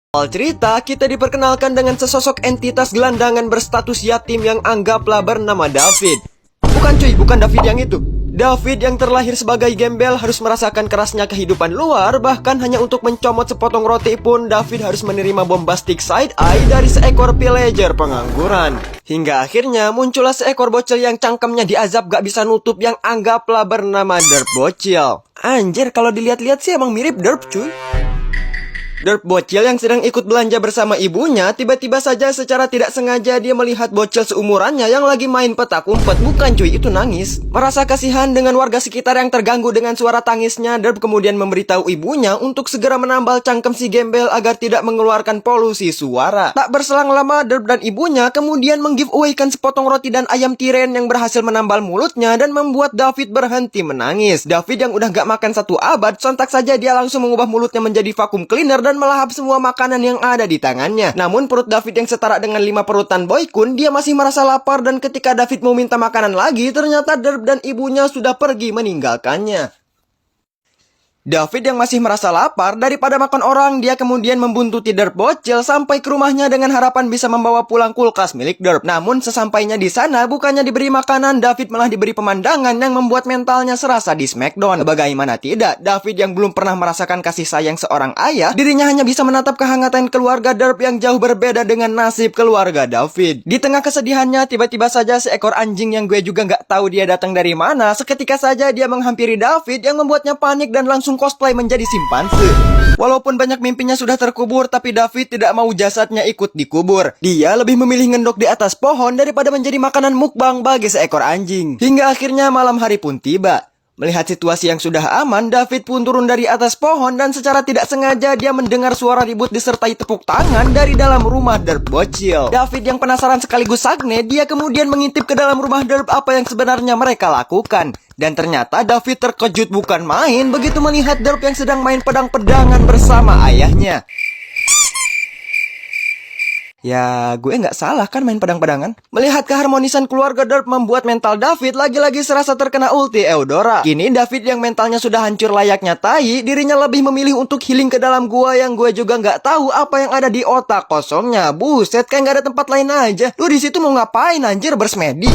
Awal cerita, kita diperkenalkan dengan sesosok entitas gelandangan berstatus yatim yang anggaplah bernama David. Bukan cuy, bukan David yang itu. David yang terlahir sebagai gembel harus merasakan kerasnya kehidupan luar. Bahkan hanya untuk mencomot sepotong roti pun David harus menerima bombastic side eye dari seekor villager pengangguran. Hingga akhirnya muncullah seekor bocil yang cangkemnya diazab gak bisa nutup yang anggaplah bernama Derp Bocil. Anjir, kalau dilihat-lihat sih emang mirip Derp cuy. Derp bocil yang sedang ikut belanja bersama ibunya, tiba-tiba saja secara tidak sengaja dia melihat bocil seumurannya yang lagi main petak umpet. Bukan cuy, itu nangis. Merasa kasihan dengan warga sekitar yang terganggu dengan suara tangisnya, Derp kemudian memberitahu ibunya untuk segera menambal cangkem si gembel agar tidak mengeluarkan polusi suara. Tak berselang lama, Derp dan ibunya kemudian menggiveaway-kan sepotong roti dan ayam tiren yang berhasil menambal mulutnya dan membuat David berhenti menangis. David yang udah gak makan satu abad, sontak saja dia langsung mengubah mulutnya menjadi vacuum cleaner dan melahap semua makanan yang ada di tangannya. Namun perut David yang setara dengan 5 perutan Boykun, dia masih merasa lapar dan ketika David mau minta makanan lagi, ternyata Derp dan ibunya sudah pergi meninggalkannya. David yang masih merasa lapar, daripada makan orang, dia kemudian membuntuti Derp bocil sampai ke rumahnya dengan harapan bisa membawa pulang kulkas milik Derp. Namun sesampainya di sana, bukannya diberi makanan, David malah diberi pemandangan yang membuat mentalnya serasa di smackdown. Bagaimana tidak, David yang belum pernah merasakan kasih sayang seorang ayah, dirinya hanya bisa menatap kehangatan keluarga Derp yang jauh berbeda dengan nasib keluarga David. Di tengah kesedihannya, tiba-tiba saja seekor anjing yang gue juga nggak tahu dia datang dari mana, seketika saja dia menghampiri David yang membuatnya panik dan langsung cosplay menjadi simpanse. Walaupun banyak mimpinya sudah terkubur, tapi David tidak mau jasadnya ikut dikubur. Dia lebih memilih ngendok di atas pohon daripada menjadi makanan mukbang bagi seekor anjing. Hingga akhirnya malam hari pun tiba. Melihat situasi yang sudah aman, David pun turun dari atas pohon dan secara tidak sengaja dia mendengar suara ribut disertai tepuk tangan dari dalam rumah Derp bocil. David yang penasaran sekaligus sagne, dia kemudian mengintip ke dalam rumah Derp apa yang sebenarnya mereka lakukan. Dan ternyata David terkejut bukan main begitu melihat Derp yang sedang main pedang-pedangan bersama ayahnya. Ya, gue nggak salah kan main pedang-pedangan. Melihat keharmonisan keluarga Derp membuat mental David lagi-lagi serasa terkena ulti Eudora. Kini David yang mentalnya sudah hancur layaknya tai, dirinya lebih memilih untuk healing ke dalam gua yang gue juga nggak tahu apa yang ada di otak kosongnya. Buset, kayak nggak ada tempat lain aja. Lu di situ mau ngapain anjir, bersemedi?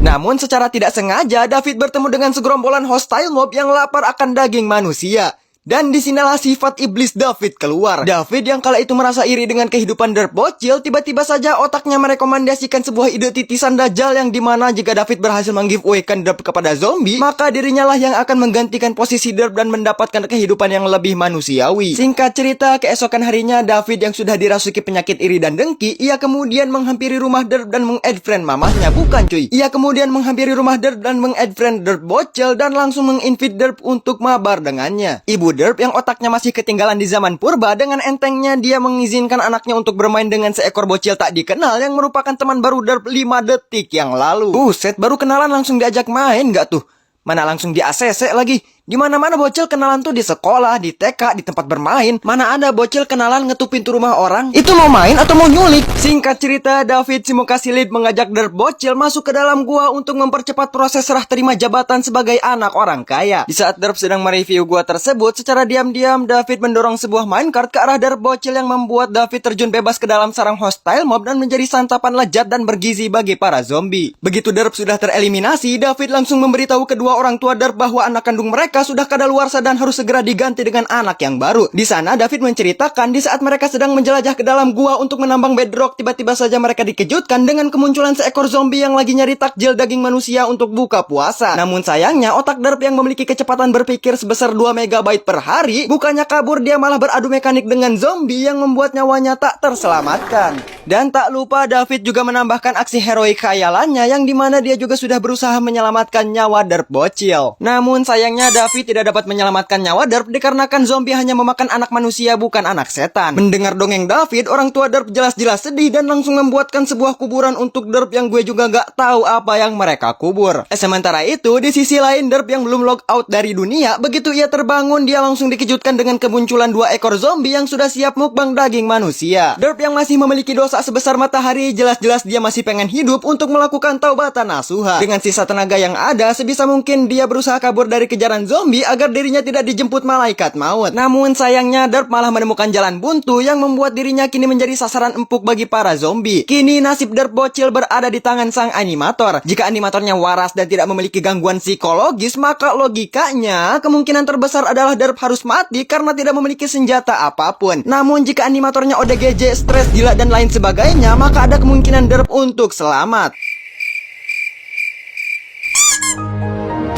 Namun secara tidak sengaja David bertemu dengan segerombolan hostile mob yang lapar akan daging manusia. Dan disinilah sifat iblis David keluar. David yang kala itu merasa iri dengan kehidupan Derp bocil, tiba-tiba saja otaknya merekomendasikan sebuah ide titisan dajjal yang dimana jika David berhasil menggiveaway-kan Derp kepada zombie, maka dirinya lah yang akan menggantikan posisi Derp dan mendapatkan kehidupan yang lebih manusiawi. Singkat cerita, keesokan harinya David yang sudah dirasuki penyakit iri dan dengki, ia kemudian menghampiri rumah Derp dan meng-add friend mamahnya. Bukan cuy, ia kemudian menghampiri rumah Derp dan meng-add friend Derp bocil dan langsung meng-invite Derp untuk mabar dengannya. Ibu Derp yang otaknya masih ketinggalan di zaman purba, dengan entengnya dia mengizinkan anaknya untuk bermain dengan seekor bocil tak dikenal yang merupakan teman baru Derp 5 detik yang lalu. Buset, baru kenalan langsung diajak main gak tuh? Mana langsung di ACC lagi. Di mana-mana bocil kenalan tuh di sekolah, di TK, di tempat bermain. Mana ada bocil kenalan ngetuk pintu rumah orang? Itu mau main atau mau nyulik? Singkat cerita, David si muka silid mengajak Derp bocil masuk ke dalam gua untuk mempercepat proses serah terima jabatan sebagai anak orang kaya. Di saat Derp sedang mereview gua tersebut, secara diam-diam David mendorong sebuah minecart ke arah Derp bocil yang membuat David terjun bebas ke dalam sarang hostile mob dan menjadi santapan lezat dan bergizi bagi para zombie. Begitu Derp sudah tereliminasi, David langsung memberitahu kedua orang tua Derp bahwa anak kandung mereka sudah kadaluarsa dan harus segera diganti dengan anak yang baru. Di sana David menceritakan di saat mereka sedang menjelajah ke dalam gua untuk menambang bedrock, tiba-tiba saja mereka dikejutkan dengan kemunculan seekor zombie yang lagi nyari takjil daging manusia untuk buka puasa. Namun sayangnya otak Derp yang memiliki kecepatan berpikir sebesar 2 MB per hari, bukannya kabur, dia malah beradu mekanik dengan zombie yang membuat nyawanya tak terselamatkan. Dan tak lupa David juga menambahkan aksi heroik khayalannya yang dimana dia juga sudah berusaha menyelamatkan nyawa Derp bocil. Namun sayangnya David tidak dapat menyelamatkan nyawa Derp dikarenakan zombie hanya memakan anak manusia bukan anak setan. Mendengar dongeng David, orang tua Derp jelas-jelas sedih dan langsung membuatkan sebuah kuburan untuk Derp yang gue juga gak tahu apa yang mereka kubur. Sementara itu, di sisi lain Derp yang belum log out dari dunia, begitu ia terbangun dia langsung dikejutkan dengan kemunculan 2 ekor zombie yang sudah siap mukbang daging manusia. Derp yang masih memiliki dosa berdosa sebesar matahari, jelas-jelas dia masih pengen hidup untuk melakukan taubatan nasuha. Dengan sisa tenaga yang ada, sebisa mungkin dia berusaha kabur dari kejaran zombie agar dirinya tidak dijemput malaikat maut. Namun sayangnya Derp malah menemukan jalan buntu yang membuat dirinya kini menjadi sasaran empuk bagi para zombie. Kini nasib Derp bocil berada di tangan sang animator. Jika animatornya waras dan tidak memiliki gangguan psikologis, maka logikanya kemungkinan terbesar adalah Derp harus mati karena tidak memiliki senjata apapun. Namun jika animatornya ODGJ, stres, gila, dan lain sebagainya, maka ada kemungkinan Derp untuk selamat.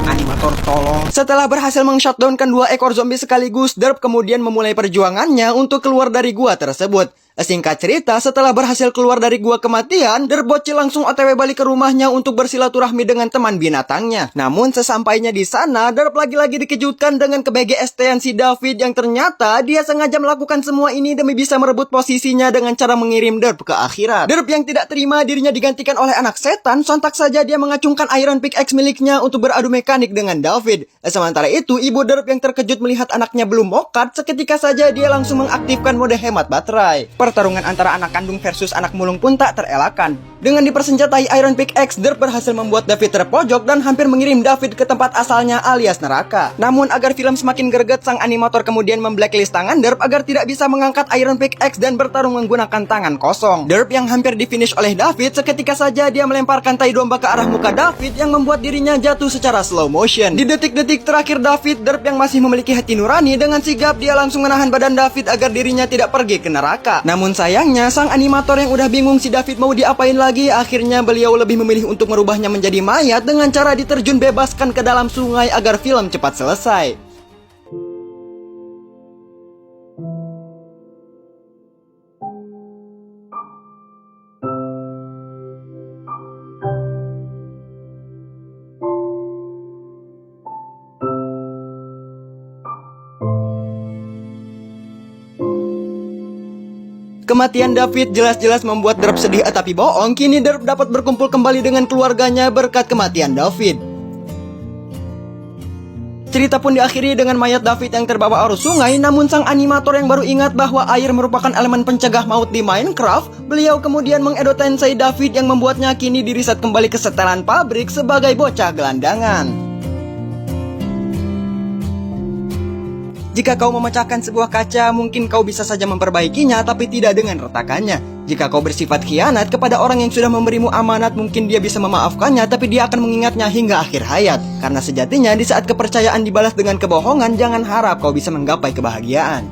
Animator tolong. Setelah berhasil meng-shutdownkan 2 ekor zombie sekaligus, Derp kemudian memulai perjuangannya untuk keluar dari gua tersebut. Singkat cerita, setelah berhasil keluar dari gua kematian, Derp bocil langsung OTW balik ke rumahnya untuk bersilaturahmi dengan teman binatangnya. Namun sesampainya di sana, Derp lagi-lagi dikejutkan dengan ke-BGST-an si David yang ternyata dia sengaja melakukan semua ini demi bisa merebut posisinya dengan cara mengirim Derp ke akhirat. Derp yang tidak terima dirinya digantikan oleh anak setan, sontak saja dia mengacungkan Iron Pickaxe miliknya untuk beradu mekanik dengan David. Sementara itu, ibu Derp yang terkejut melihat anaknya belum mokat, seketika saja dia langsung mengaktifkan mode hemat baterai. Pertarungan antara anak kandung versus anak mulung pun tak terelakkan. Dengan dipersenjatai Iron Pickaxe, Derp berhasil membuat David terpojok dan hampir mengirim David ke tempat asalnya alias neraka. Namun agar film semakin greget, sang animator kemudian memblacklist tangan Derp agar tidak bisa mengangkat Iron Pickaxe dan bertarung menggunakan tangan kosong. Derp yang hampir di-finish oleh David, seketika saja dia melemparkan tai domba ke arah muka David yang membuat dirinya jatuh secara slow motion. Di detik-detik terakhir David, Derp yang masih memiliki hati nurani dengan sigap dia langsung menahan badan David agar dirinya tidak pergi ke neraka. Namun sayangnya, sang animator yang udah bingung si David mau diapain lagi, akhirnya beliau lebih memilih untuk merubahnya menjadi mayat dengan cara diterjun bebaskan ke dalam sungai agar film cepat selesai. Kematian David jelas-jelas membuat Derp sedih tapi bohong. Kini Derp dapat berkumpul kembali dengan keluarganya berkat kematian David. Cerita pun diakhiri dengan mayat David yang terbawa arus sungai. Namun sang animator yang baru ingat bahwa air merupakan elemen pencegah maut di Minecraft, beliau kemudian mengedotensi David yang membuatnya kini diriset kembali ke setelan pabrik sebagai bocah gelandangan. Jika kau memecahkan sebuah kaca, mungkin kau bisa saja memperbaikinya, tapi tidak dengan retakannya. Jika kau bersifat khianat kepada orang yang sudah memberimu amanat, mungkin dia bisa memaafkannya, tapi dia akan mengingatnya hingga akhir hayat. Karena sejatinya, di saat kepercayaan dibalas dengan kebohongan, jangan harap kau bisa menggapai kebahagiaan.